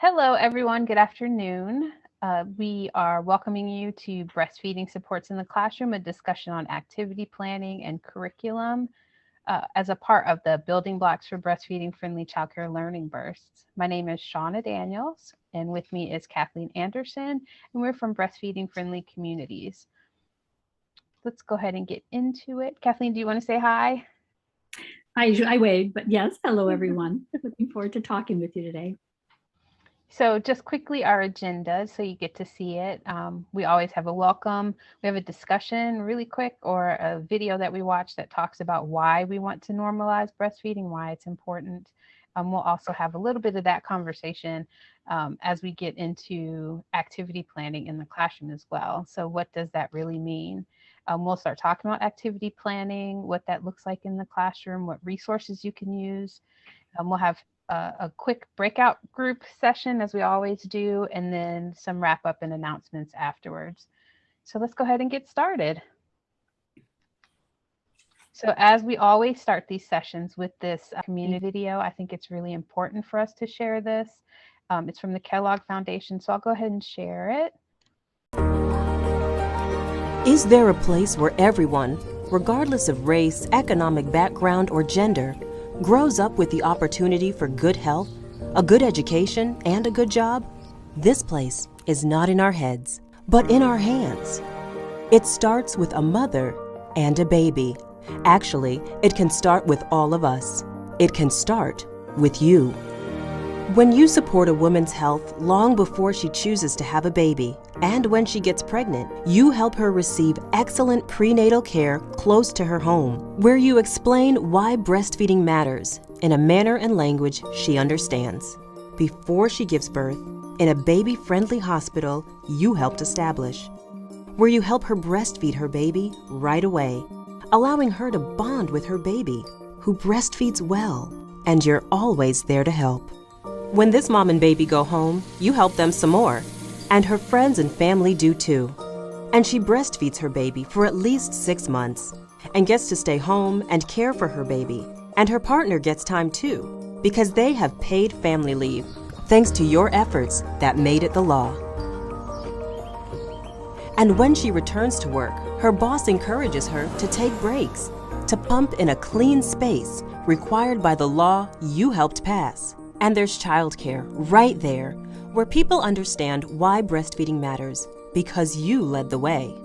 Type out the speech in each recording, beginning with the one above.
Hello, everyone. Good afternoon. We are welcoming you to Breastfeeding Supports in the Classroom, a discussion on activity planning and curriculum as a part of the Building Blocks for Breastfeeding Friendly Childcare Learning Bursts. My name is Shauna Daniels, and with me is Kathleen Anderson, and we're from Breastfeeding Friendly Communities. Let's go ahead and get into it. Kathleen, do you want to say hi? I waved, but yes, hello everyone. Looking forward to talking with you today. So just quickly our agenda so you get to see it. We always have a welcome. We have a discussion really quick or a video that we watch that talks about why we want to normalize breastfeeding, why it's important. We'll also have a little bit of that conversation as we get into activity planning in the classroom as well. So what does that really mean? We'll start talking about activity planning, what that looks like in the classroom, what resources you can use. We'll have a quick breakout group session as we always do, and then some wrap up and announcements afterwards. So let's go ahead and get started. So as we always start these sessions with this community video, I think it's really important for us to share this. It's from the Kellogg Foundation, so I'll go ahead and share it. Is there a place where everyone, regardless of race, economic background, or gender, grows up with the opportunity for good health, a good education, and a good job? This place is not in our heads, but in our hands. It starts with a mother and a baby. Actually, it can start with all of us. It can start with you. When you support a woman's health long before she chooses to have a baby, and when she gets pregnant, you help her receive excellent prenatal care close to her home, where you explain why breastfeeding matters in a manner and language she understands. Before she gives birth, in a baby-friendly hospital you helped establish, where you help her breastfeed her baby right away, allowing her to bond with her baby, who breastfeeds well, and you're always there to help. When this mom and baby go home, you help them some more, and her friends and family do too. And she breastfeeds her baby for at least 6 months, and gets to stay home and care for her baby. And her partner gets time too, because they have paid family leave, thanks to your efforts that made it the law. And when she returns to work, her boss encourages her to take breaks, to pump in a clean space required by the law you helped pass. And there's childcare right there, where people understand why breastfeeding matters, because you led the way.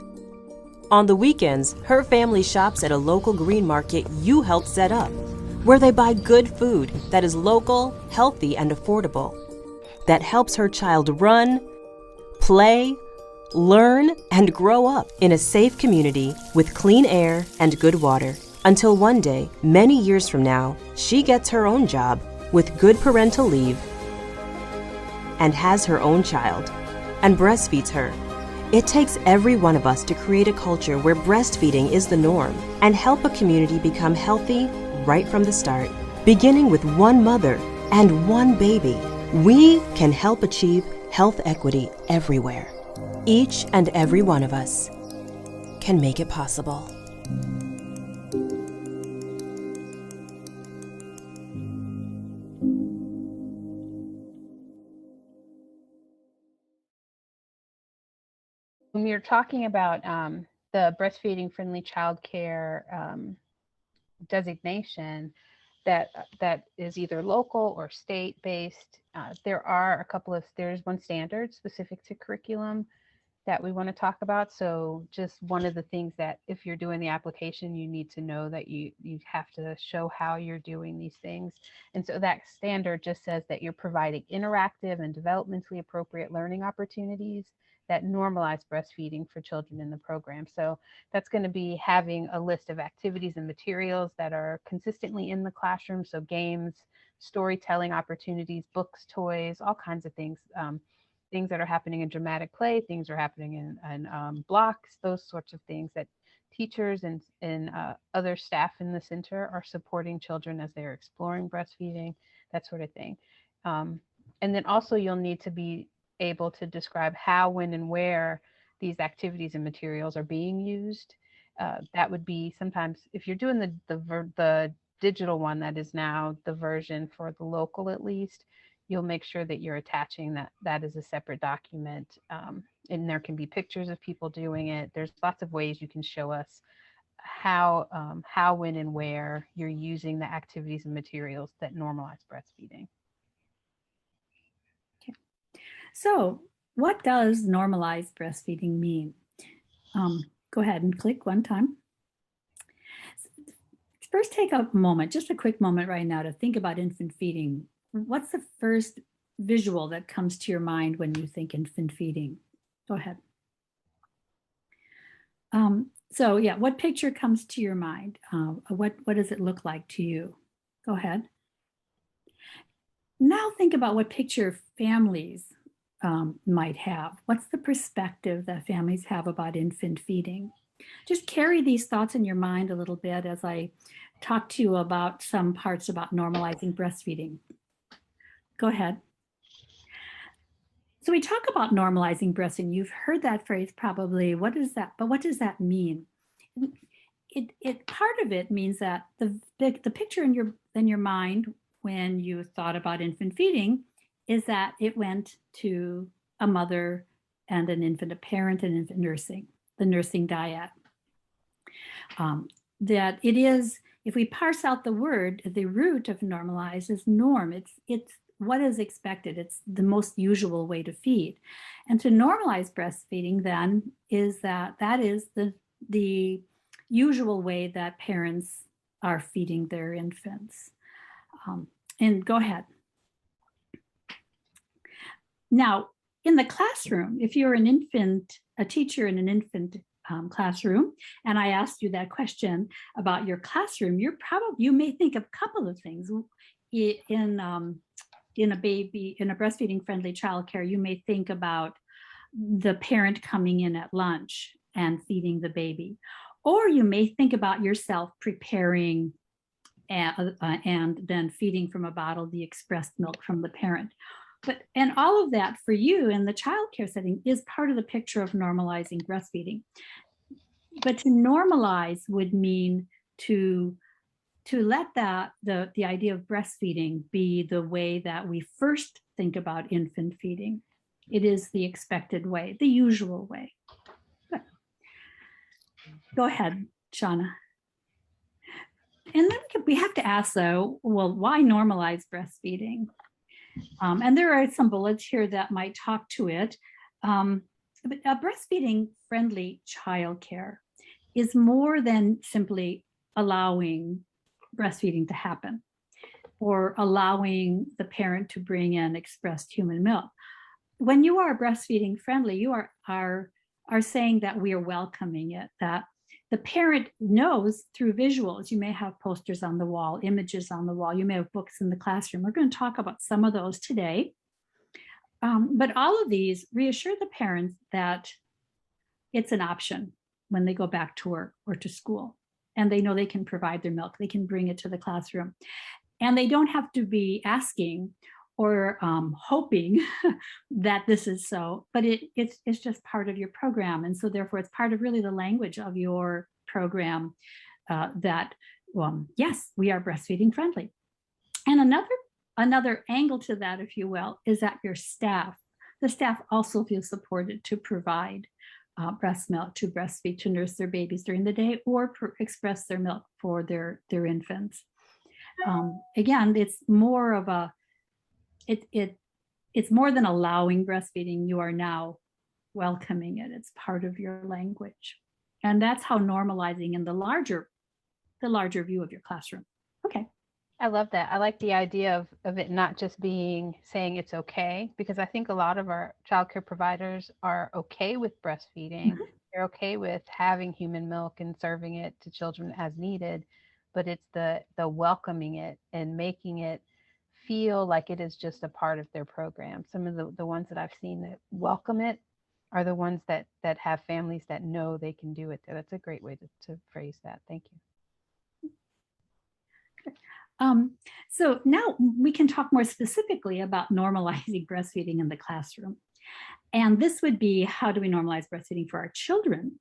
On the weekends, her family shops at a local green market you helped set up, where they buy good food that is local, healthy, and affordable, that helps her child run, play, learn, and grow up in a safe community with clean air and good water, until one day, many years from now, she gets her own job with good parental leave, and has her own child, and breastfeeds her. It takes every one of us to create a culture where breastfeeding is the norm, and help a community become healthy right from the start. Beginning with one mother and one baby, we can help achieve health equity everywhere. Each and every one of us can make it possible. When we were talking about the breastfeeding friendly childcare designation that is either local or state based, there's one standard specific to curriculum that we want to talk about. So just one of the things that if you're doing the application, you need to know that you have to show how you're doing these things. And so that standard just says that you're providing interactive and developmentally appropriate learning opportunities that normalize breastfeeding for children in the program. So that's going to be having a list of activities and materials that are consistently in the classroom. So games, storytelling opportunities, books, toys, all kinds of things. Things that are happening in dramatic play, things are happening in blocks, those sorts of things that teachers and other staff in the center are supporting children as they're exploring breastfeeding, that sort of thing. And then also you'll need to be able to describe how, when, and where these activities and materials are being used. That would be sometimes, if you're doing the digital one, that is now the version for the local at least, you'll make sure that you're attaching that as a separate document. And there can be pictures of people doing it. There's lots of ways you can show us how, when, and where you're using the activities and materials that normalize breastfeeding. Okay. So what does normalized breastfeeding mean? Go ahead and click one time. First, take a moment, just a quick moment right now to think about infant feeding. What's the first visual that comes to your mind when you think infant feeding? Go ahead. So yeah, what picture comes to your mind? What does it look like to you? Go ahead. Now think about what picture families might have. What's the perspective that families have about infant feeding? Just carry these thoughts in your mind a little bit as I talk to you about some parts about normalizing breastfeeding. Go ahead. So we talk about normalizing breastfeeding. You've heard that phrase probably. What is that? But what does that mean? It part of it means that the picture in your mind when you thought about infant feeding is that it went to a mother and an infant, a parent and infant nursing, the nursing dyad. That it is, if we parse out the word, the root of normalize is norm. It's what is expected. It's the most usual way to feed. And to normalize breastfeeding then is that is the usual way that parents are feeding their infants. And go ahead. Now, in the classroom, if you're a teacher in an infant classroom, and I asked you that question about your classroom, you may think of a couple of things. In a breastfeeding friendly childcare, you may think about the parent coming in at lunch and feeding the baby, or you may think about yourself preparing and then feeding from a bottle the expressed milk from the parent. And all of that for you in the childcare setting is part of the picture of normalizing breastfeeding. But to normalize would mean to let the idea of breastfeeding be the way that we first think about infant feeding. It is the expected way, the usual way. Good. Go ahead, Shauna. And then we have to ask though, well, why normalize breastfeeding? And there are some bullets here that might talk to it. But breastfeeding friendly childcare is more than simply allowing breastfeeding to happen or allowing the parent to bring in expressed human milk. When you are breastfeeding friendly, you are saying that we are welcoming it, that the parent knows through visuals. You may have posters on the wall, images on the wall. You may have books in the classroom. We're going to talk about some of those today. But all of these reassure the parents that it's an option when they go back to work or to school. And they know they can provide their milk. They can bring it to the classroom. And they don't have to be asking or hoping that this is so, but it's just part of your program. And so therefore it's part of really the language of your program that, yes, we are breastfeeding friendly. And another angle to that, if you will, is that the staff also feel supported to provide breast milk, to breastfeed, to nurse their babies during the day or express their milk for their infants. Again, it's more of it's more than allowing breastfeeding. You are now welcoming it. It's part of your language. And that's how normalizing in the larger view of your classroom. Okay. I love that. I like the idea of it not just saying it's okay, because I think a lot of our childcare providers are okay with breastfeeding. Mm-hmm. They're okay with having human milk and serving it to children as needed, but it's the welcoming it and making it feel like it is just a part of their program. Some of the ones that I've seen that welcome it are the ones that have families that know they can do it. That's a great way to phrase that. Thank you. So now we can talk more specifically about normalizing breastfeeding in the classroom. And this would be, how do we normalize breastfeeding for our children?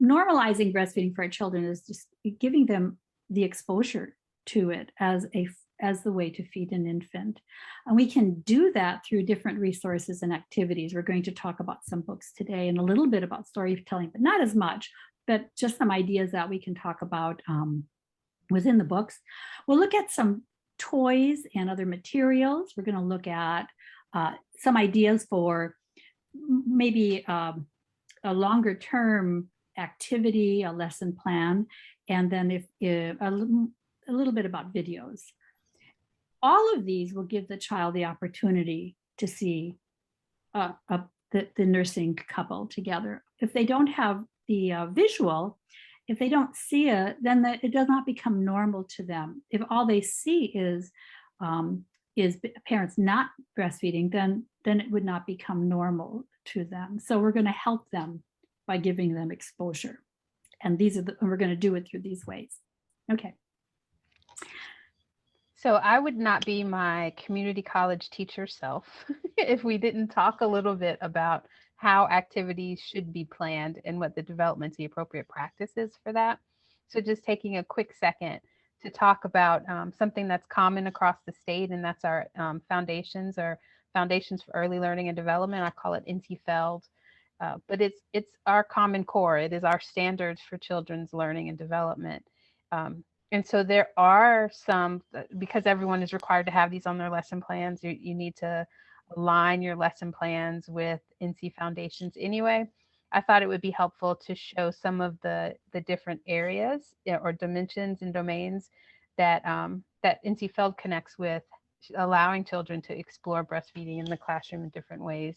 Normalizing breastfeeding for our children is just giving them the exposure to it as as the way to feed an infant. And we can do that through different resources and activities. We're going to talk about some books today and a little bit about storytelling, but not as much, but just some ideas that we can talk about within the books. We'll look at some toys and other materials. We're going to look at some ideas for maybe a longer term activity, a lesson plan, and then a little bit about videos. All of these will give the child the opportunity to see the nursing couple together. If they don't have the visual, if they don't see it, then it does not become normal to them. If all they see is parents not breastfeeding, then it would not become normal to them. So we're going to help them by giving them exposure. And we're going to do it through these ways. Okay. So I would not be my community college teacher self if we didn't talk a little bit about how activities should be planned and what the developmentally appropriate practice is for that. So just taking a quick second to talk about something that's common across the state, and that's our foundations for early learning and development. I call it NC-FELD, but it's our common core. It is our standards for children's learning and development. And so there are some, because everyone is required to have these on their lesson plans, you need to align your lesson plans with NC Foundations anyway. I thought it would be helpful to show some of the different areas or dimensions and domains that that NC-FELD connects with, allowing children to explore breastfeeding in the classroom in different ways.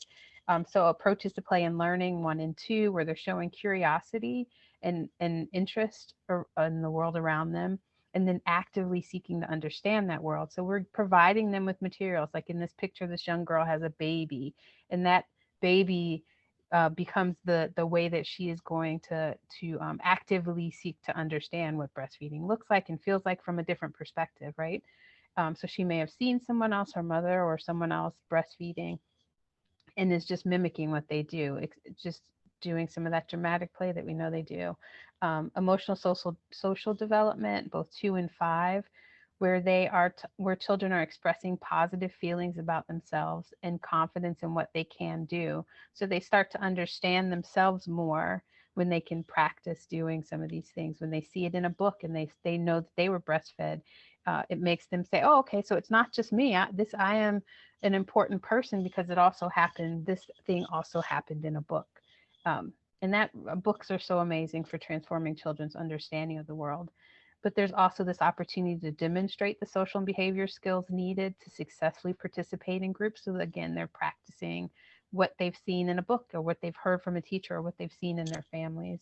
So approaches to play and learning 1 and 2, where they're showing curiosity and interest in the world around them, and then actively seeking to understand that world. So we're providing them with materials. Like in this picture, this young girl has a baby, and that baby becomes the way that she is going to actively seek to understand what breastfeeding looks like and feels like from a different perspective, right? So she may have seen someone else, her mother or someone else, breastfeeding, and is just mimicking what they do. It's just doing some of that dramatic play that we know they do. Emotional social development, both 2 and 5, where where children are expressing positive feelings about themselves and confidence in what they can do. So they start to understand themselves more when they can practice doing some of these things. When they see it in a book and they know that they were breastfed, it makes them say, oh, okay, so it's not just me. I am an important person because it also happened. This thing also happened in a book. And that books are so amazing for transforming children's understanding of the world. But there's also this opportunity to demonstrate the social and behavior skills needed to successfully participate in groups. So again, they're practicing what they've seen in a book or what they've heard from a teacher or what they've seen in their families.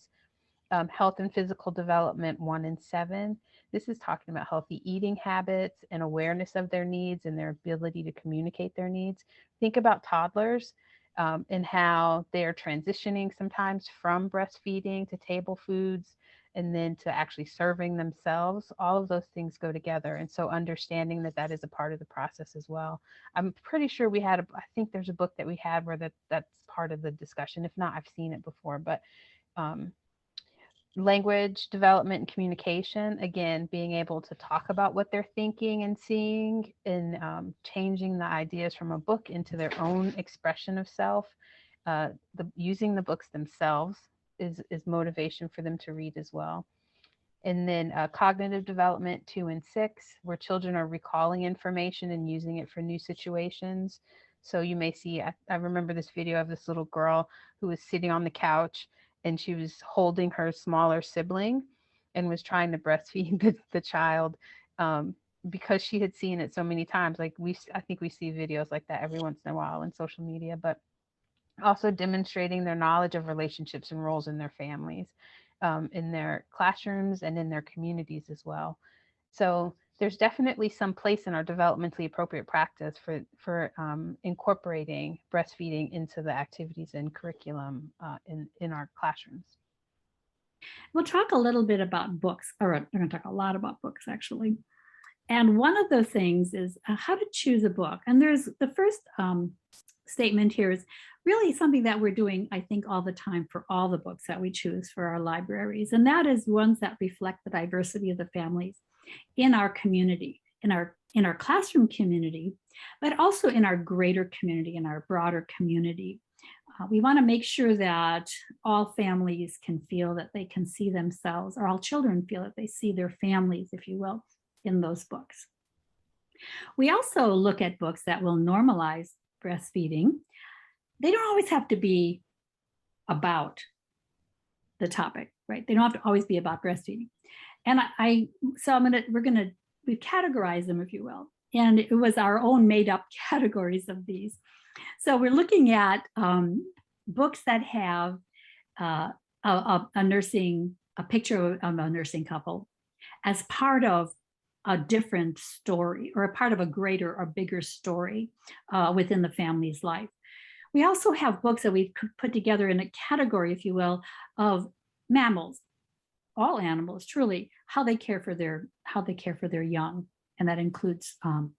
Health and physical development 1 and 7. This is talking about healthy eating habits and awareness of their needs and their ability to communicate their needs. Think about toddlers and how they're transitioning sometimes from breastfeeding to table foods and then to actually serving themselves. All of those things go together. And so understanding that is a part of the process as well. I'm pretty sure I think there's a book that we had where that's part of the discussion. If not, I've seen it before, but language development and communication, again, being able to talk about what they're thinking and seeing, and changing the ideas from a book into their own expression of self. Using the books themselves is motivation for them to read as well. And then cognitive development 2 and 6, where children are recalling information and using it for new situations. So you may see, I remember this video of this little girl who was sitting on the couch and she was holding her smaller sibling and was trying to breastfeed the child because she had seen it so many times. Like I think we see videos like that every once in a while in social media, but also demonstrating their knowledge of relationships and roles in their families, in their classrooms and in their communities as well. So there's definitely some place in our developmentally appropriate practice for incorporating breastfeeding into the activities and curriculum in our classrooms. We'll talk a little bit about books, or we're going to talk a lot about books actually. And one of the things is how to choose a book. And there's the first statement here is really something that we're doing, I think, all the time for all the books that we choose for our libraries. And that is ones that reflect the diversity of the families in our community, in our in our classroom community, but also in our greater community, in our broader community. We want to make sure that all families can feel that they can see themselves, or all children feel that they see their families, if you will, in those books. We also look at books that will normalize breastfeeding. They don't always have to be about the topic, right? They don't have to always be about breastfeeding. And we categorize them, if you will. And it was our own made up categories of these. So we're looking at books that have a picture of a nursing couple as part of a different story, or a part of a greater or bigger story within the family's life. We also have books that we've put together in a category, if you will, of mammals, all animals, truly, how they care for their young. And that includes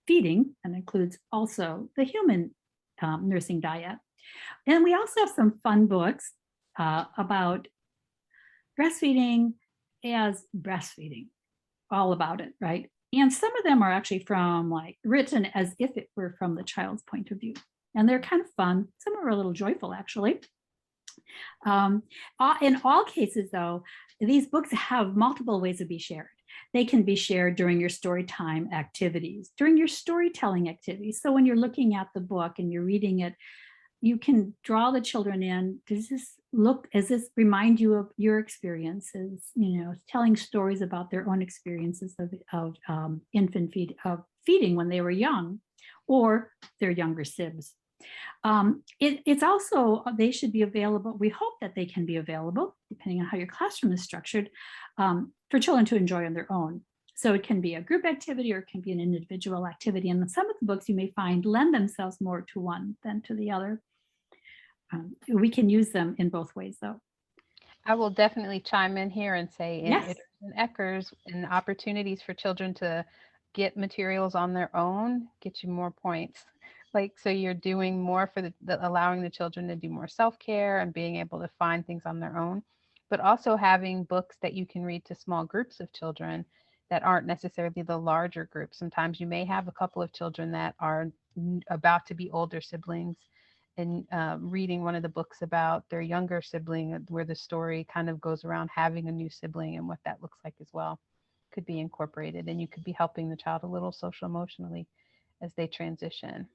feeding, and includes also the human nursing diet. And we also have some fun books about breastfeeding as breastfeeding, all about it, right? And some of them are actually written as if it were from the child's point of view. And they're kind of fun. Some are a little joyful, actually. In all cases, though, these books have multiple ways to be shared. They can be shared during your story time activities, during your storytelling activities. So when you're looking at the book and you're reading it, you can draw the children in. Does this remind you of your experiences? Telling stories about their own experiences of feeding when they were young, or their younger sibs. It's also, they should be available. We hope that they can be available, depending on how your classroom is structured, for children to enjoy on their own. So it can be a group activity, or it can be an individual activity. And some of the books you may find lend themselves more to one than to the other. We can use them in both ways, though. I will definitely chime in here and say Yes. in Eckers, and opportunities for children to get materials on their own get you more points. So you're doing more for allowing the children to do more self-care and being able to find things on their own, but also having books that you can read to small groups of children that aren't necessarily the larger group. Sometimes you may have a couple of children that are about to be older siblings, and reading one of the books about their younger sibling, where the story kind of goes around having a new sibling and what that looks like as well, could be incorporated, and you could be helping the child a little social emotionally as they transition.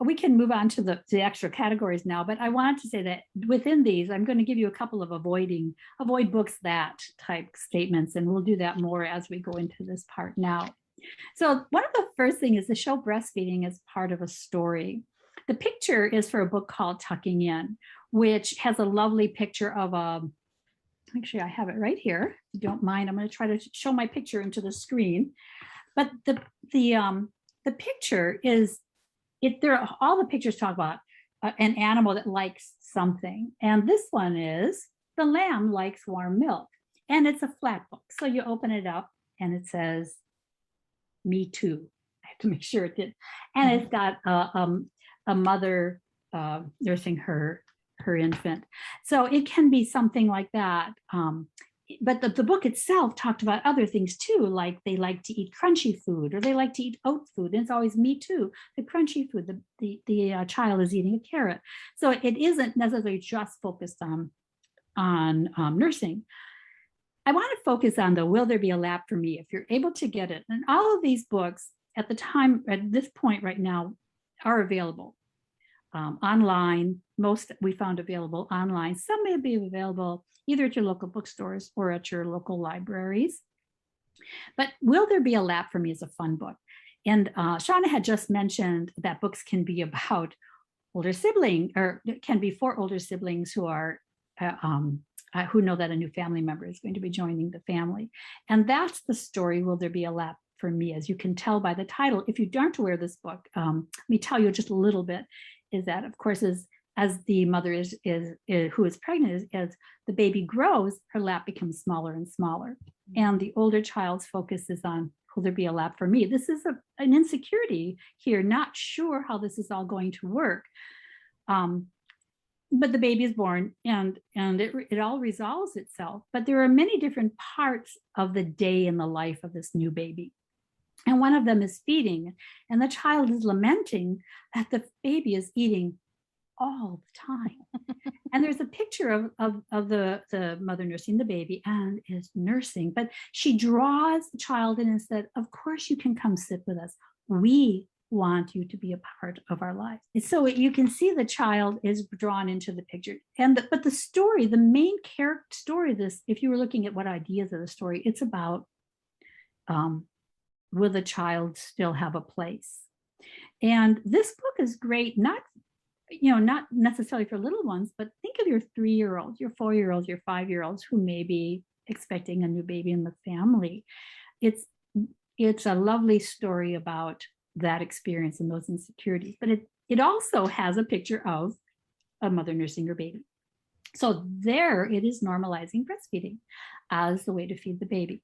We can move on to the extra categories now, but I wanted to say that within these, I'm going to give you a couple of avoid books that type statements, and we'll do that more as we go into this part now. So one of the first things is to show breastfeeding as part of a story. The picture is for a book called Tucking In, which has a lovely picture of actually I have it right here. If you don't mind, I'm going to try to show my picture into the screen. But the picture is, all the pictures talk about an animal that likes something. And this one is, the lamb likes warm milk. And it's a flat book. So you open it up and it says, me too. I have to make sure it did. And it's got a mother nursing her infant. So it can be something like that. But the book itself talked about other things too, like they like to eat crunchy food, or they like to eat oat food. And it's always me too, the crunchy food. The child is eating a carrot. So it isn't necessarily just focused on nursing. I want to focus on the will there be a lap for me, if you're able to get it. And all of these books at this point right now, are available online. Most we found available online. Some may be available either at your local bookstores or at your local libraries. But Will There Be a Lap for Me is a fun book. And Shauna had just mentioned that books can be about older siblings, or can be for older siblings who are who know that a new family member is going to be joining the family. And that's the story, Will There Be a Lap for Me, as you can tell by the title. If you aren't aware of this book, let me tell you just a little bit, is that, of course, as the mother who is pregnant, as the baby grows, her lap becomes smaller and smaller. And the older child's focus is on, will there be a lap for me? This is an insecurity here, not sure how this is all going to work. But the baby is born, and it all resolves itself. But there are many different parts of the day in the life of this new baby. And one of them is feeding, and the child is lamenting that the baby is eating all the time. And there's a picture of the mother nursing the baby and is nursing, but she draws the child in and said, of course you can come sit with us. We want you to be a part of our lives. And so you can see the child is drawn into the picture. But the story, the main character story, this, if you were looking at what ideas of the story, it's about, will the child still have a place? And this book is great, not necessarily for little ones, but think of your 3-year-olds, your 4-year-olds, your 5-year-olds who may be expecting a new baby in the family. It's a lovely story about that experience and those insecurities, but it also has a picture of a mother nursing her baby. So there it is, normalizing breastfeeding as the way to feed the baby.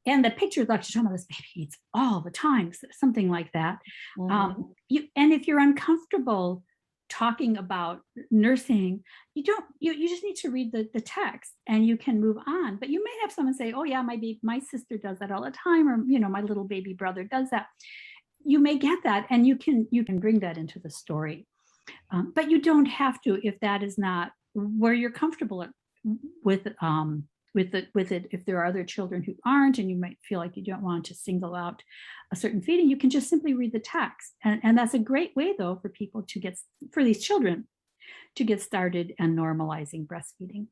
And the picture is actually showing this baby eats all the time, something like that. Mm-hmm. And if you're uncomfortable talking about nursing, you just need to read the text and you can move on. But you may have someone say, oh yeah, my sister does that all the time, or my little baby brother does that. You may get that, and you can bring that into the story. But you don't have to if that is not where you're comfortable with it. If there are other children who aren't, and you might feel like you don't want to single out a certain feeding, you can just simply read the text. And that's a great way, though, for these children to get started and normalizing breastfeeding.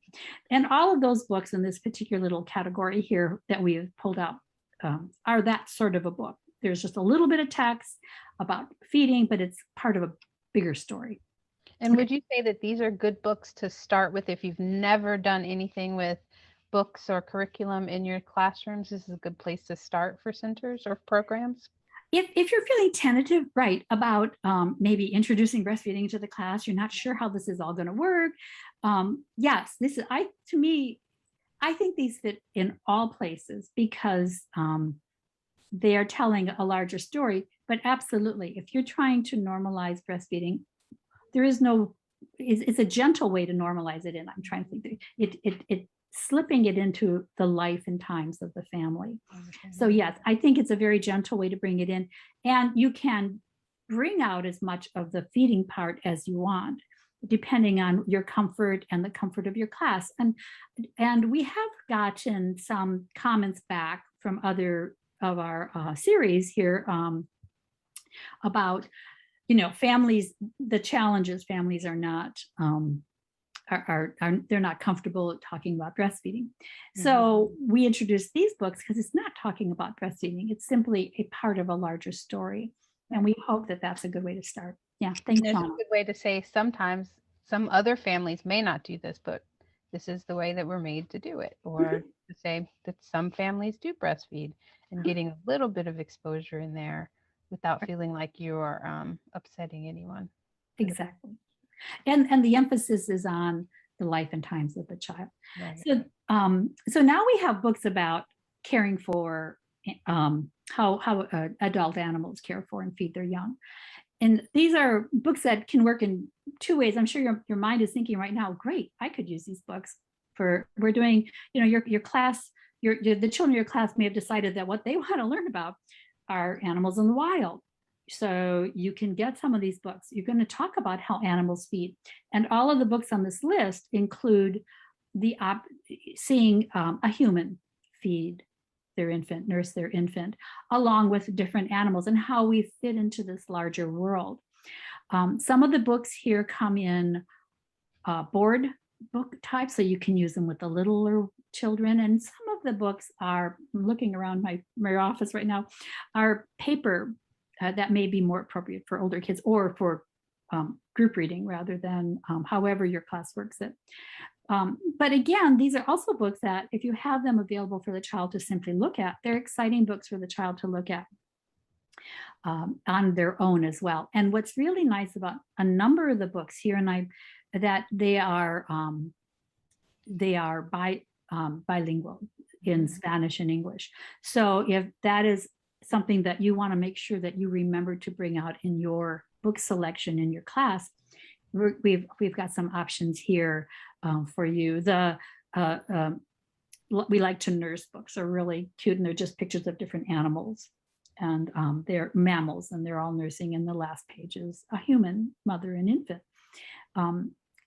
And all of those books in this particular little category here that we have pulled out are that sort of a book. There's just a little bit of text about feeding, but it's part of a bigger story. And would you say that these are good books to start with if you've never done anything with books or curriculum in your classrooms? This is a good place to start for centers or programs? If you're feeling tentative, right, about maybe introducing breastfeeding to the class, you're not sure how this is all going to work. Yes, I think these fit in all places because they are telling a larger story. But absolutely, if you're trying to normalize breastfeeding, there is it's a gentle way to normalize it in. I'm trying to think it slipping it into the life and times of the family. So yes, I think it's a very gentle way to bring it in, and you can bring out as much of the feeding part as you want, depending on your comfort and the comfort of your class. And we have gotten some comments back from other of our series here about, families, the challenges families are not they're not comfortable talking about breastfeeding. Mm-hmm. So we introduced these books because it's not talking about breastfeeding. It's simply a part of a larger story. And we hope that that's a good way to start. Yeah, thanks, There's Shauna. a good way to say sometimes some other families may not do this, but this is the way that we're made to do it. Or mm-hmm. to say that some families do breastfeed and getting a little bit of exposure in there without feeling like you're upsetting anyone. Exactly. And the emphasis is on the life and times of the child. Right. So now we have books about caring for how adult animals care for and feed their young. And these are books that can work in two ways. I'm sure your mind is thinking right now, great, I could use these books we're doing, your class, the children in your class may have decided that what they want to learn about are animals in the wild. So you can get some of these books. You're going to talk about how animals feed. And all of the books on this list include seeing a human feed their infant, nurse their infant, along with different animals and how we fit into this larger world. Some of the books here come in board book type, so you can use them with the littler children. And some of the books are, looking around my office right now, are paper that may be more appropriate for older kids or for group reading rather than however your class works it. But again, these are also books that if you have them available for the child to simply look at, they're exciting books for the child to look at on their own as well. And what's really nice about a number of the books here, that they are bilingual in Spanish and English. So if that is something that you want to make sure that you remember to bring out in your book selection in your class, we've got some options here for you. We Like to Nurse books are really cute, and they're just pictures of different animals they're mammals, and they're all nursing. And the last page is a human, mother and infant.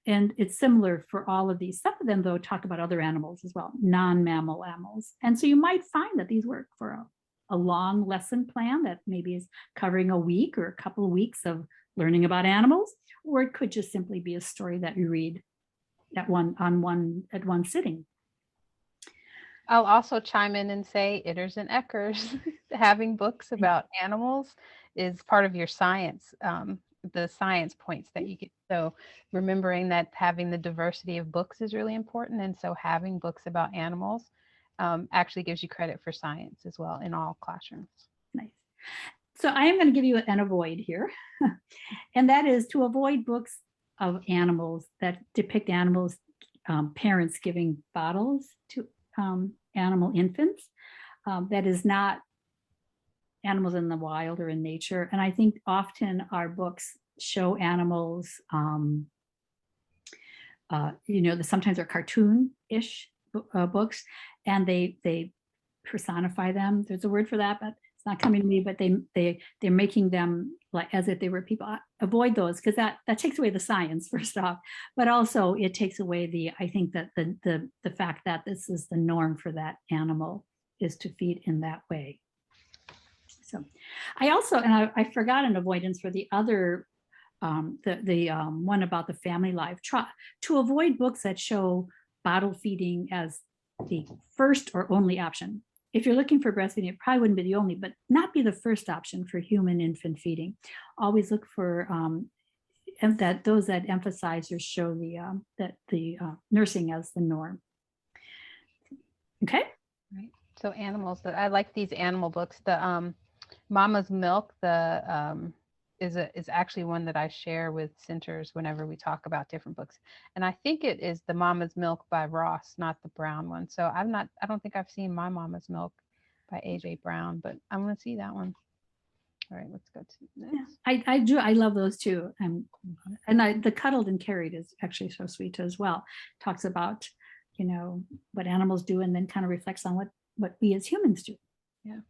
And it's similar for all of these. Some of them, though, talk about other animals as well, non-mammal animals. And so you might find that these work for a long lesson plan that maybe is covering a week or a couple of weeks of learning about animals, or it could just simply be a story that you read at one sitting. I'll also chime in and say, Itters and Eckers, having books about animals is part of your science, the science points that you get. So remembering that having the diversity of books is really important. And so having books about animals actually gives you credit for science as well in all classrooms. Nice. So I am going to give you an avoid here. And that is to avoid books of animals that depict animals, parents giving bottles to animal infants. That is not animals in the wild or in nature. And I think often our books show animals, sometimes they're cartoon-ish books, and they personify them. There's a word for that, but it's not coming to me, but they're making them like as if they were people. Avoid those, because that takes away the science, first off, but also it takes away I think that the fact that this is the norm for that animal is to feed in that way. So I also, and I forgot an avoidance for the other, one about the family life, to avoid books that show bottle feeding as the first or only option. If you're looking for breastfeeding, it probably wouldn't be the only, but not be the first option for human infant feeding. Always look for those that emphasize or show the nursing as the norm. Okay. Right. So animals, I like these animal books. The Mama's Milk, is actually one that I share with centers whenever we talk about different books. And I think it is the Mama's Milk by Ross, not the Brown one. So I don't think I've seen My Mama's Milk by AJ Brown, but I want to see that one. All right, let's go to next. Yeah, I love those too. And the Cuddled and Carried is actually so sweet as well. Talks about, what animals do, and then kind of reflects on what we as humans do. Yeah.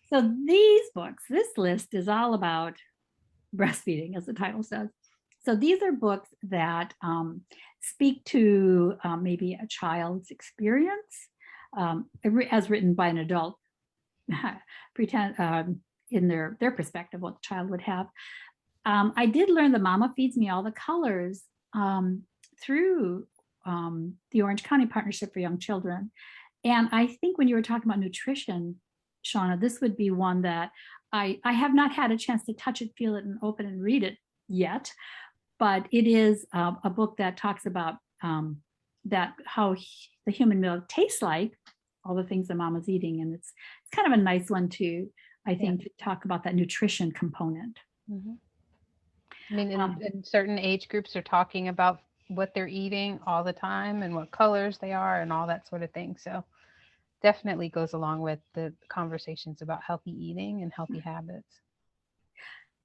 So these books, this list is all about breastfeeding, as the title says. So these are books that speak to maybe a child's experience as written by an adult, in their perspective, what the child would have. I did learn the Mama Feeds Me All the Colors through the Orange County Partnership for Young Children. And I think when you were talking about nutrition, Shauna, this would be one that I have not had a chance to touch it, feel it, and open and read it yet, but it is a book that talks about how the human milk tastes like, all the things that Mama's eating, and it's kind of a nice one to, I think, to talk about that nutrition component. Mm-hmm. I mean, in certain age groups are talking about what they're eating all the time and what colors they are and all that sort of thing. So definitely goes along with the conversations about healthy eating and healthy habits.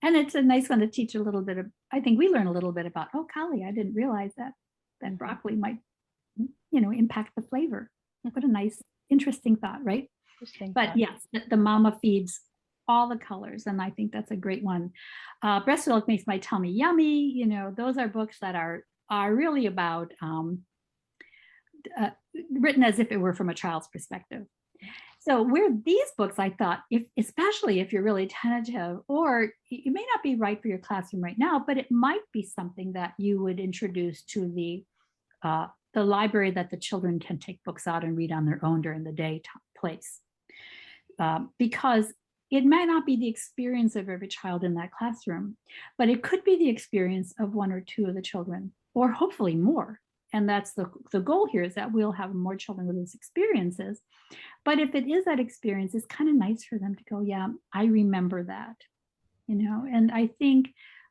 And it's a nice one to teach a little bit of, I think we learn a little bit about, golly, I didn't realize that broccoli might, impact the flavor. What a nice, interesting thought, right? But yes, the Mama Feeds all the colors. And I think that's a great one. Breast Milk Makes My Tummy Yummy. Those are books that are really about, written as if it were from a child's perspective. So where these books, I thought, especially if you're really tentative, or it may not be right for your classroom right now, but it might be something that you would introduce to the library that the children can take books out and read on their own during the day place. Because it might not be the experience of every child in that classroom, but it could be the experience of one or two of the children, or hopefully more. And that's the goal here, is that we'll have more children with these experiences. But if it is that experience, it's kind of nice for them to go, yeah, I remember that, and I think,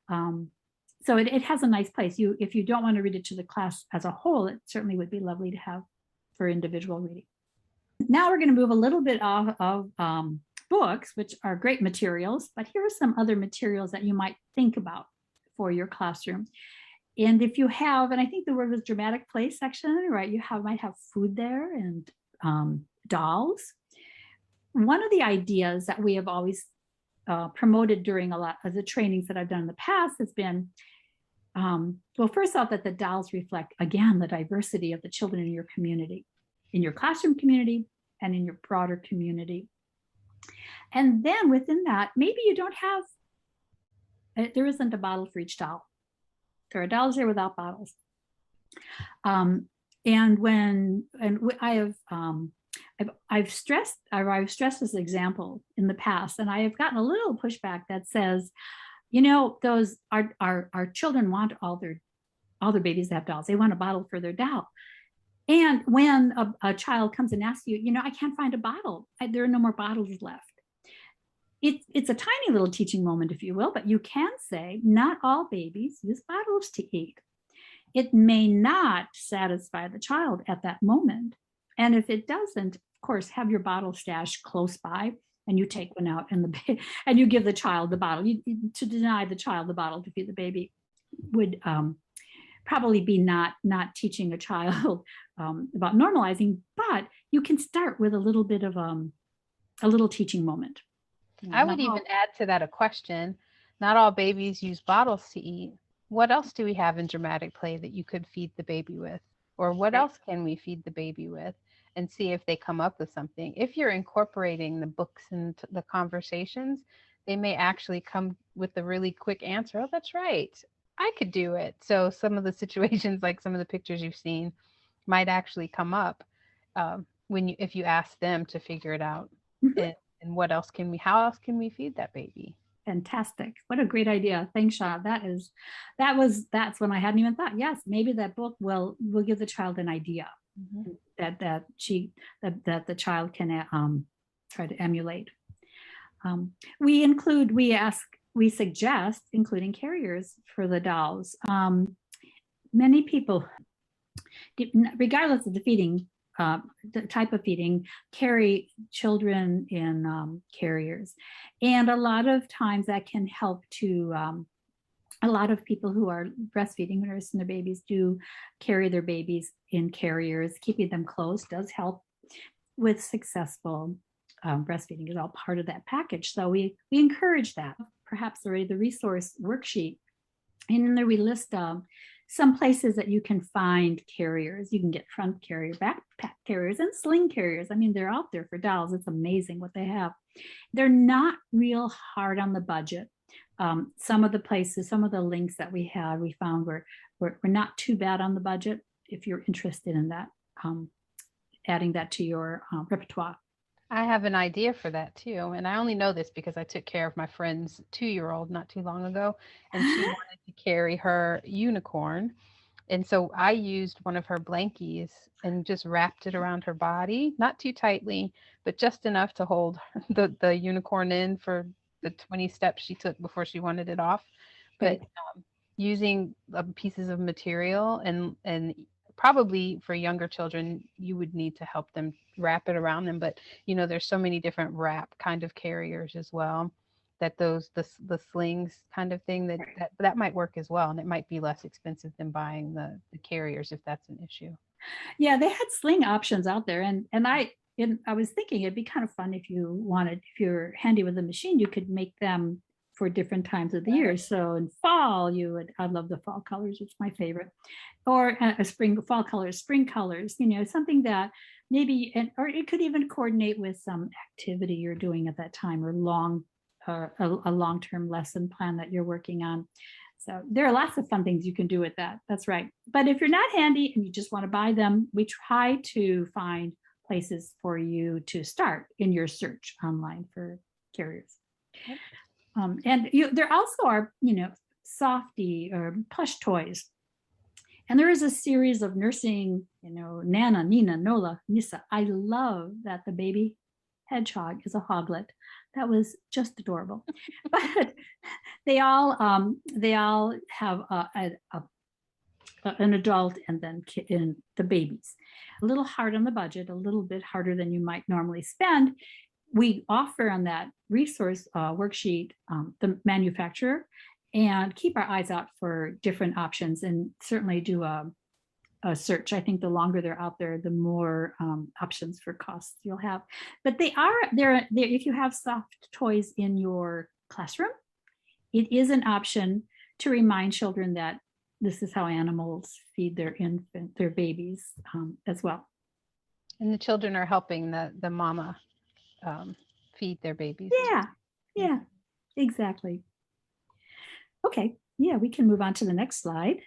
so it has a nice place. If you don't want to read it to the class as a whole, it certainly would be lovely to have for individual reading. Now we're going to move a little bit off of books, which are great materials, but here are some other materials that you might think about for your classroom. And if you have, and I think the word was dramatic play section, right? Might have food there and dolls. One of the ideas that we have always promoted during a lot of the trainings that I've done in the past has been, well, first off, that the dolls reflect, again, the diversity of the children in your community, in your classroom community and in your broader community. And then within that, maybe you don't have, there isn't a bottle for each doll. There are dolls here without bottles. I've stressed this example in the past, and I have gotten a little pushback that says, you know, those our children want all their babies to have dolls. They want a bottle for their doll. And when a child comes and asks you, you know, I can't find a bottle. There are no more bottles left. It's a tiny little teaching moment, if you will, but you can say not all babies use bottles to eat. It may not satisfy the child at that moment. And if it doesn't, of course, have your bottle stash close by, and you take one out and you give the child the bottle. To deny the child the bottle to feed the baby would probably be not teaching a child about normalizing, but you can start with a little bit of a little teaching moment. I would even add to that a question. Not all babies use bottles to eat. What else do we have in dramatic play that you could feed the baby with? Or what else can we feed the baby with? And see if they come up with something. If you're incorporating the books and the conversations, they may actually come with a really quick answer. Oh, that's right. I could do it. So some of the situations, like some of the pictures you've seen, might actually come up if you ask them to figure it out. Mm-hmm. And what else how else can we feed that baby? Fantastic. What a great idea. Thanks, Shaw. That's when I hadn't even thought. Yes, maybe that book will give the child an idea. Mm-hmm. that the child can try to emulate. We suggest including carriers for the dolls. Many people, regardless of the feeding, the type of feeding, carry children in carriers. And a lot of times that can help to, a lot of people who are breastfeeding, nursing their babies, do carry their babies in carriers. Keeping them close does help with successful breastfeeding. Is all part of that package. So we encourage that. Perhaps already the resource worksheet. And in there we list some places that you can find carriers. You can get front carrier, backpack carriers, and sling carriers. I mean, they're out there for dolls. It's amazing what they have. They're not real hard on the budget. Some of the links that we found were not too bad on the budget. If you're interested in that, adding that to your repertoire. I have an idea for that too. And I only know this because I took care of my friend's 2-year-old not too long ago, and she wanted to carry her unicorn. And so I used one of her blankies and just wrapped it around her body, not too tightly, but just enough to hold the unicorn in for the 20 steps she took before she wanted it off. But using pieces of material and probably for younger children, you would need to help them wrap it around them. But, you know, there's so many different wrap kind of carriers as well, that the slings kind of thing that might work as well. And it might be less expensive than buying the carriers if that's an issue. Yeah, they had sling options out there. And I was thinking it'd be kind of fun if you're handy with a machine, you could make them for different times of the year. So in fall, I love the fall colors, it's my favorite. Or fall colors, spring colors, you know, something that maybe, or it could even coordinate with some activity you're doing at that time, or a long-term lesson plan that you're working on. So there are lots of fun things you can do with that. That's right. But if you're not handy and you just want to buy them, we try to find places for you to start in your search online for carriers. Okay. And there also are, you know, softy or plush toys. And there is a series of nursing, you know, Nana, Nina, Nola, Nissa. I love that the baby hedgehog is a hoglet. That was just adorable. But they all have an adult and then the babies. A little hard on the budget, a little bit harder than you might normally spend. We offer on that resource worksheet the manufacturer, and keep our eyes out for different options, and certainly do a search. I think the longer they're out there, the more options for costs you'll have. But they are there. If you have soft toys in your classroom, it is an option to remind children that this is how animals feed their babies as well. And the children are helping the mama feed their babies. Yeah, exactly. Okay, yeah, we can move on to the next slide.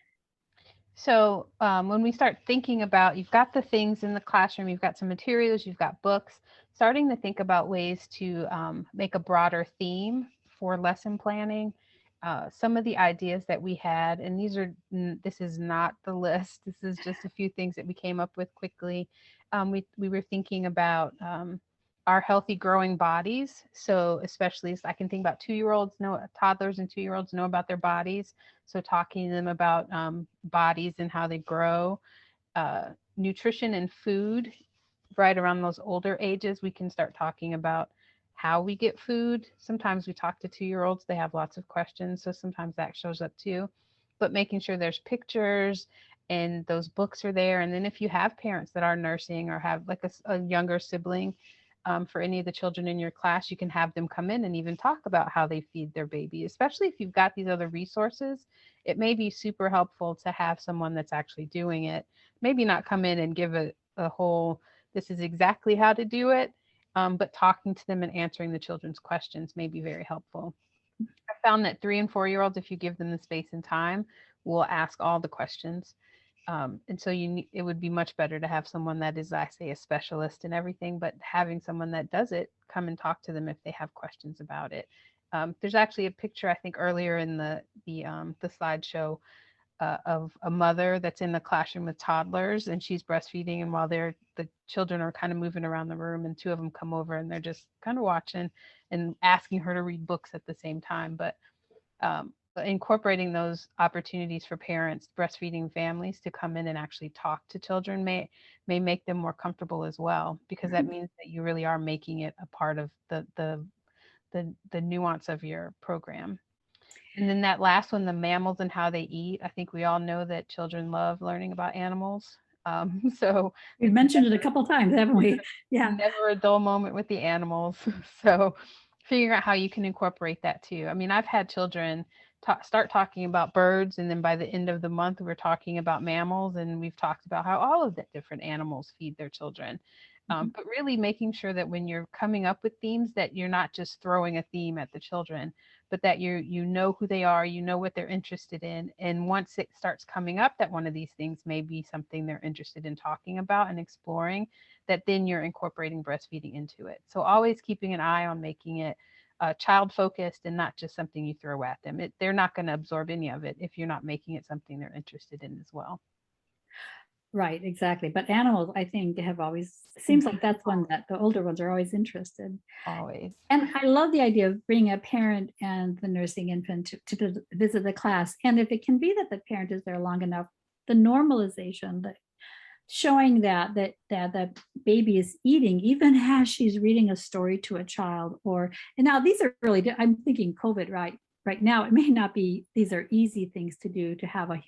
So when we start thinking about, you've got the things in the classroom, you've got some materials, you've got books, starting to think about ways to make a broader theme for lesson planning. Some of the ideas that we had, and this is not the list, this is just a few things that we came up with quickly. We were thinking about our healthy growing bodies. So especially, I can think about toddlers and 2-year-olds know about their bodies. So talking to them about bodies and how they grow, nutrition and food, right around those older ages, we can start talking about how we get food. Sometimes we talk to 2-year-olds, they have lots of questions. So sometimes that shows up too, but making sure there's pictures and those books are there. And then if you have parents that are nursing or have like a younger sibling, for any of the children in your class, you can have them come in and even talk about how they feed their baby, especially if you've got these other resources. It may be super helpful to have someone that's actually doing it, maybe not come in and give a whole, this is exactly how to do it, but talking to them and answering the children's questions may be very helpful. I found that 3 and 4-year-olds, if you give them the space and time, will ask all the questions. And so it would be much better to have someone that is, I say, a specialist in everything, but having someone that does it come and talk to them if they have questions about it. There's actually a picture, I think, earlier in the slideshow of a mother that's in the classroom with toddlers, and she's breastfeeding. And while the children are kind of moving around the room, and 2 of them come over and they're just kind of watching and asking her to read books at the same time. But incorporating those opportunities for parents, breastfeeding families to come in and actually talk to children may make them more comfortable as well, because that means that you really are making it a part of the nuance of your program. And then that last one, the mammals and how they eat. I think we all know that children love learning about animals. So we've mentioned it a couple times, haven't we? Yeah. Never a dull moment with the animals. So figuring out how you can incorporate that too. I mean, I've had children start talking about birds, and then by the end of the month, we're talking about mammals, and we've talked about how all of the different animals feed their children. But really making sure that when you're coming up with themes, that you're not just throwing a theme at the children, but that you know who they are, you know what they're interested in. And once it starts coming up that one of these things may be something they're interested in talking about and exploring, that then you're incorporating breastfeeding into it. So always keeping an eye on making it child focused and not just something you throw at them. They're not going to absorb any of it if you're not making it something they're interested in as well. Right, exactly. But animals, I think, have always, seems like that's one that the older ones are always interested. Always. And I love the idea of bringing a parent and the nursing infant to visit the class. And if it can be that the parent is there long enough, the normalization, showing that the baby is eating, even as she's reading a story to a child. And now these are really, I'm thinking COVID, right now, it may not be, these are easy things to do, to have a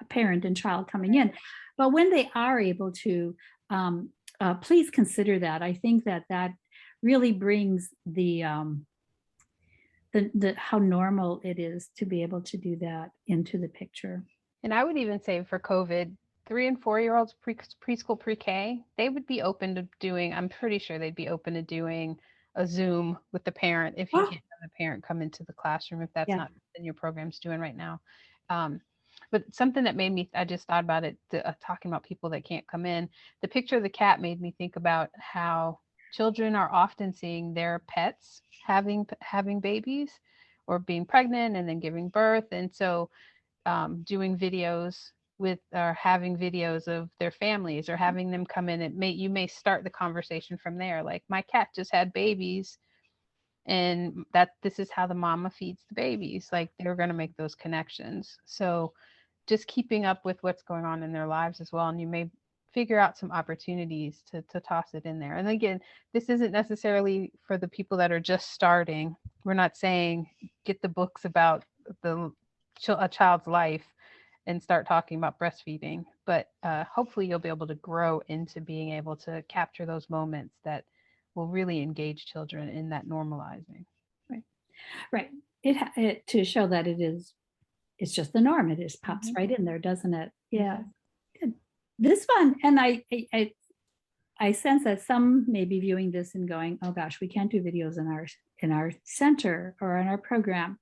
parent and child coming in. But when they are able to, please consider that. I think that really brings the how normal it is to be able to do that into the picture. And I would even say for COVID, 3 and 4-year-olds, preschool, pre-K, they would be open to doing, I'm pretty sure they'd be open to doing a Zoom with the parent if you can't have the parent come into the classroom, if that's not something your program's doing right now. But something that made me, I just thought about it, talking about people that can't come in. The picture of the cat made me think about how children are often seeing their pets having babies or being pregnant and then giving birth. And so doing videos or having videos of their families, or having them come in, you may start the conversation from there. Like, my cat just had babies, and this is how the mama feeds the babies. Like, they're going to make those connections. So just keeping up with what's going on in their lives as well. And you may figure out some opportunities to toss it in there. And again, this isn't necessarily for the people that are just starting. We're not saying get the books about a child's life and start talking about breastfeeding, but hopefully you'll be able to grow into being able to capture those moments that will really engage children in that normalizing. Right. Right. To show that it's just the norm. It just pops right in there, doesn't it? Yeah. Good. This one, and I sense that some may be viewing this and going, "Oh gosh, we can't do videos in our center or in our program."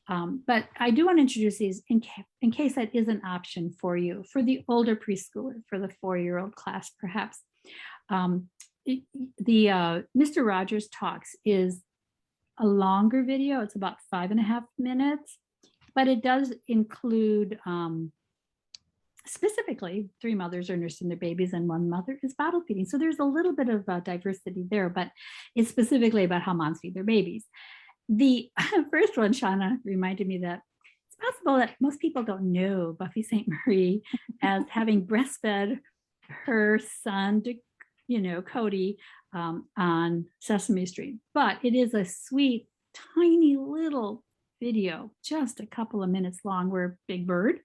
But I do want to introduce these in case that is an option for you, for the older preschooler, for the 4-year-old class, perhaps. Mr. Rogers Talks is a longer video. It's about 5.5 minutes, but it does include specifically 3 mothers are nursing their babies and 1 mother is bottle feeding. So there's a little bit of diversity there, but it's specifically about how moms feed their babies. The first one, Shauna, reminded me that it's possible that most people don't know Buffy St. Marie as having breastfed her son, Cody, on Sesame Street. But it is a sweet, tiny little video, just a couple of minutes long, where Big Bird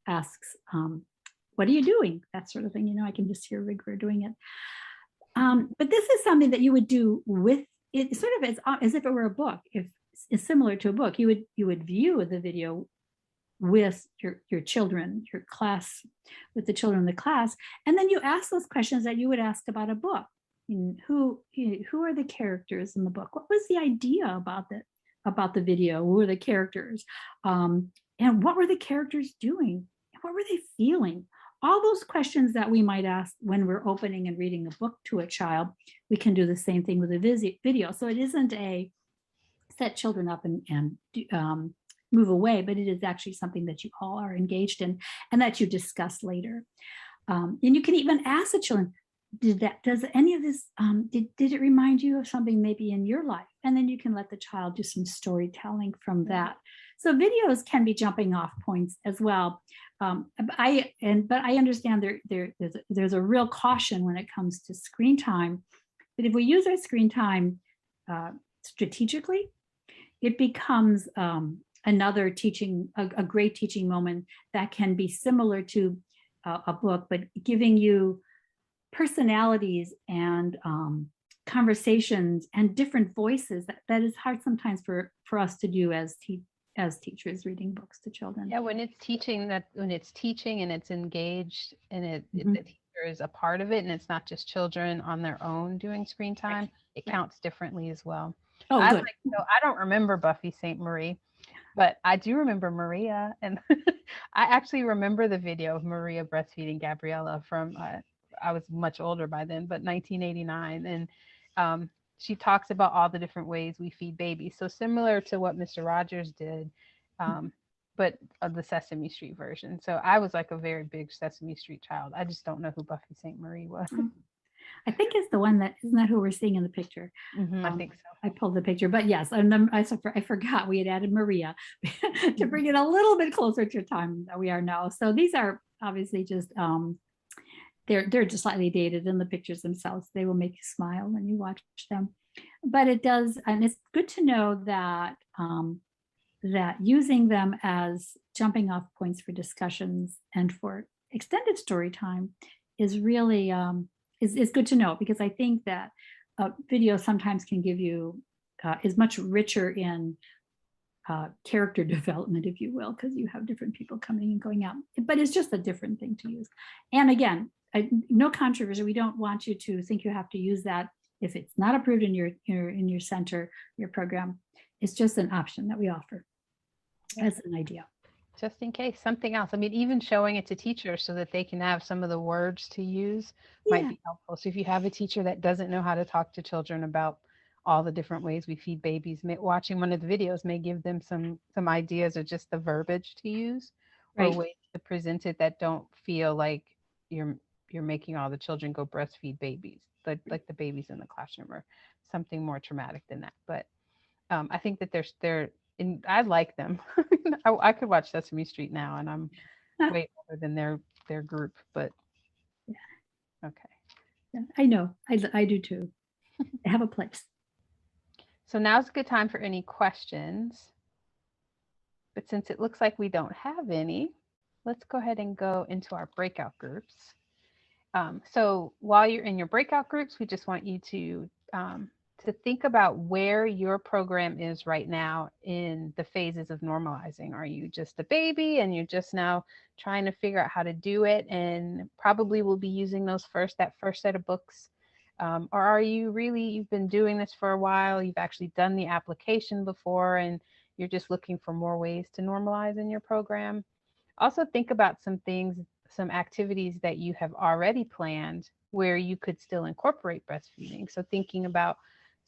asks, what are you doing? That sort of thing. I can just hear Big Bird doing it. But this is something that you would do with it, sort of as if it were a book. If it's similar to a book, you would view the video with your children, your class, with the children in the class, and then you ask those questions that you would ask about a book. Who are the characters in the book? What was the idea about the video? Who were the characters? And what were the characters doing? What were they feeling? All those questions that we might ask when we're opening and reading a book to a child, we can do the same thing with a video. So it isn't a set children up and move away, but it is actually something that you all are engaged in and that you discuss later. And you can even ask the children, does any of this, did it remind you of something maybe in your life? And then you can let the child do some storytelling from that. So videos can be jumping off points as well. But I understand there's a real caution when it comes to screen time. But if we use our screen time strategically, it becomes another teaching, a great teaching moment that can be similar to a book, but giving you personalities and conversations and different voices that is hard sometimes for us to do as teachers reading books to children. Yeah, when it's teaching and it's engaged and the teacher is a part of it, and it's not just children on their own doing screen time, it counts differently as well. Oh, I don't remember Buffy St. Marie, but I do remember Maria, and I actually remember the video of Maria breastfeeding Gabriella from I was much older by then, but 1989, and she talks about all the different ways we feed babies. So similar to what Mr. Rogers did, but of the Sesame Street version. So I was like a very big Sesame Street child. I just don't know who Buffy St. Marie was. I think it's the one isn't that who we're seeing in the picture. I think so. I pulled the picture, but yes, I forgot we had added Maria to bring it a little bit closer to time that we are now. So these are obviously just they're just slightly dated in the pictures themselves. They will make you smile when you watch them. But it does, and it's good to know that that using them as jumping off points for discussions and for extended story time is really is good to know, because I think that video sometimes can give you is much richer in character development, if you will, because you have different people coming and going out. But it's just a different thing to use. And again, no controversy. We don't want you to think you have to use that if it's not approved in your center, your program. It's just an option that we offer as an idea. Just in case something else. I mean, even showing it to teachers so that they can have some of the words to use might be helpful. So if you have a teacher that doesn't know how to talk to children about all the different ways we feed babies, watching one of the videos may give them some ideas of just the verbiage to use, or ways to present it that don't feel like you're making all the children go breastfeed babies, like the babies in the classroom, or something more traumatic than that. But I think that and I like them. I could watch Sesame Street now, and I'm way older than their group, but okay. Yeah, I know. I do too. They have a place. So now's a good time for any questions. But since it looks like we don't have any, let's go ahead and go into our breakout groups. So while you're in your breakout groups, we just want you to to think about where your program is right now in the phases of normalizing. Are you just a baby and you're just now trying to figure out how to do it, and probably will be using that first set of books? Or are you really, you've been doing this for a while, you've actually done the application before, and you're just looking for more ways to normalize in your program? Also think about some things, some activities that you have already planned where you could still incorporate breastfeeding. So thinking about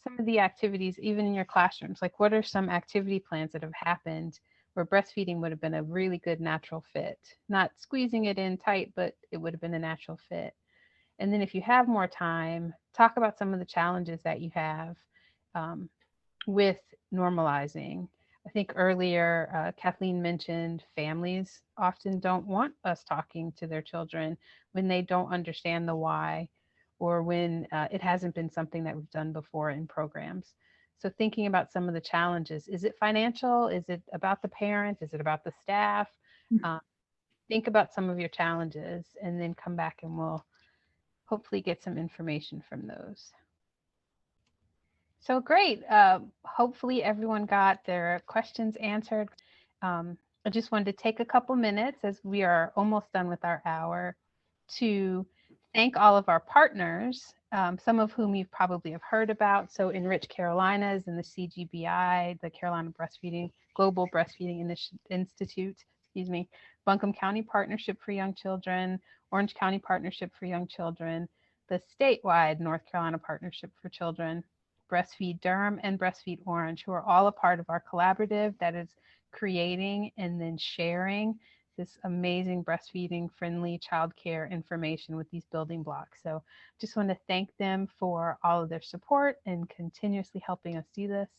some of the activities, even in your classrooms, like what are some activity plans that have happened where breastfeeding would have been a really good natural fit? Not squeezing it in tight, but it would have been a natural fit. And then if you have more time, talk about some of the challenges that you have with normalizing. I think earlier, Kathleen mentioned families often don't want us talking to their children when they don't understand the why, or when it hasn't been something that we've done before in programs. So thinking about some of the challenges, is it financial? Is it about the parents? Is it about the staff? Think about some of your challenges and then come back and we'll hopefully get some information from those. So great. Hopefully everyone got their questions answered. I just wanted to take a couple minutes as we are almost done with our hour to thank all of our partners, some of whom you probably have heard about. So Enrich Carolinas and the CGBI, the Carolina Global Breastfeeding Institute, Buncombe County Partnership for Young Children, Orange County Partnership for Young Children, the statewide North Carolina Partnership for Children, Breastfeed Durham, and Breastfeed Orange, who are all a part of our collaborative that is creating and then sharing this amazing breastfeeding friendly childcare information with these building blocks. So just want to thank them for all of their support and continuously helping us do this.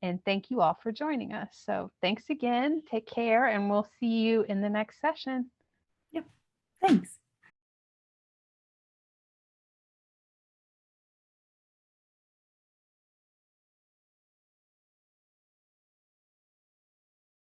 And thank you all for joining us. So thanks again, take care, and we'll see you in the next session. Yep, thanks.